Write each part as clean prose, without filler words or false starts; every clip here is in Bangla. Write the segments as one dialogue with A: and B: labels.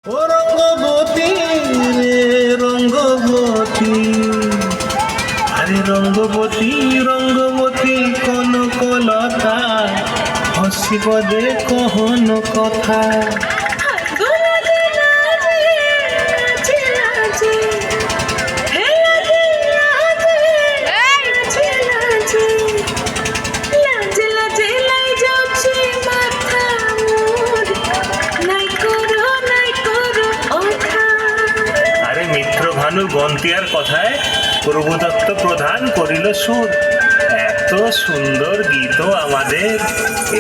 A: ও রঙ্গবতী রে রঙ্গবতী, আরে রঙ্গবতী রঙ্গবতী কনকলতা, হসিব দে কহন কথা। বন্তিয়ার কথায় প্রভুদত্ত প্রধান করিল সুর। এত সুন্দর গীত আমাদের,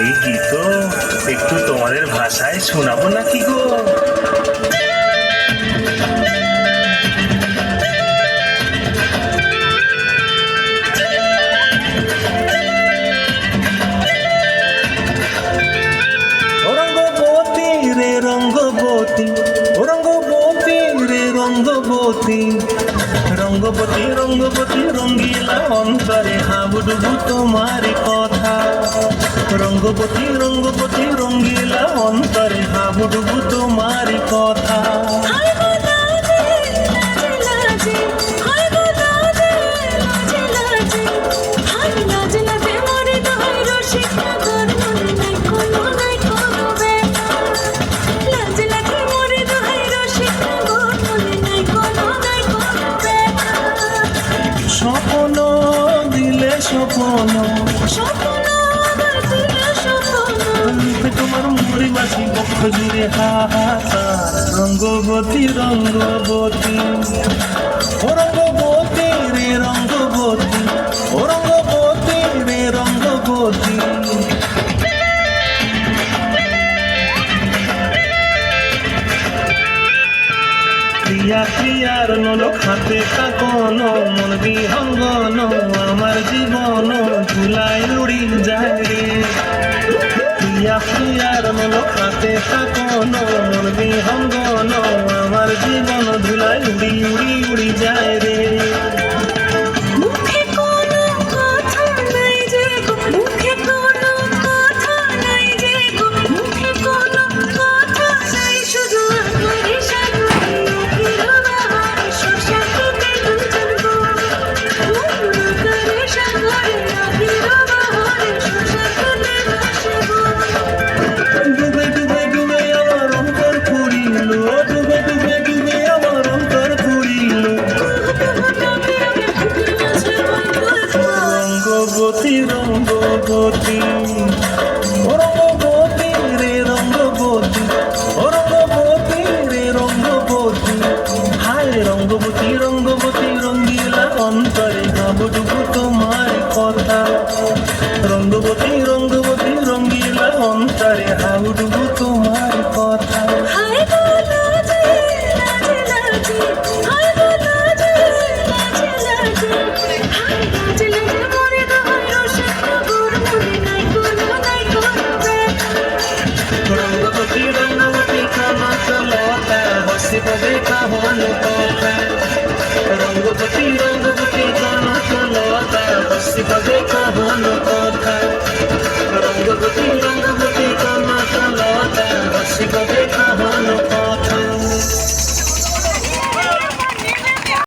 A: এই গীত একটু তোমাদের ভাষায় শোনাবো নাকি গো? রঙ্গবতী রে রঙ্গবতী, রঙ্গবতী রে রঙ্গবতী, রঙ্গবতী রঙ্গবতী রঙ্গিলা অন্তরে হাবুডুবু তোমার কথা। রঙ্গবতী রঙ্গবতী রঙ্গিলা অন্তরে হাবুডুবু তোমার কথা। স্বপ্ন দিলে স্বপ্ন, তোমার মুড়ি মাছি বক্ষ জুড়ে হাহাকার। রঙ্গবতী রঙ্গবতী, ও রঙ্গবতী রে রঙ্গবতী, ও রঙ্গবতী রে রঙ্গবতী। প্রিয়া প্রিয়ার নলক হাতে কাকন, মন বিহঙ্গন আমার জীবন ধুলায় উড়ি যায় রে। প্রিয়া প্রিয়ার নলক হাতে কাকন, মন বিহঙ্গন আমার জীবন ধুলায় উড়ি উড়ি উড়ি যায় রে। রঙ্গবতী রঙ্গবতী, ও রঙ্গবতী রে রঙ্গবতী, ও রঙ্গবতী রে রঙ্গবতী। হায় রঙ্গবতী রঙ্গবতী রঙ্গিলা অন্তরে হাবুডুবু তোমার কথা। রঙ্গবতী রঙ্গবতী রঙ্গিলা অন্তরে হাবুডুবু তোমার কথা। রঙ্গবতী রঙ্গবতী কনকলতা, হসিব দে কহন কথা। রঙ্গবতী রঙ্গবতী কনকলতা, হসিব দে কহন কথা। রঙ্গবতী রঙ্গবতী কনকলতা, হসিব দে কহন কথা।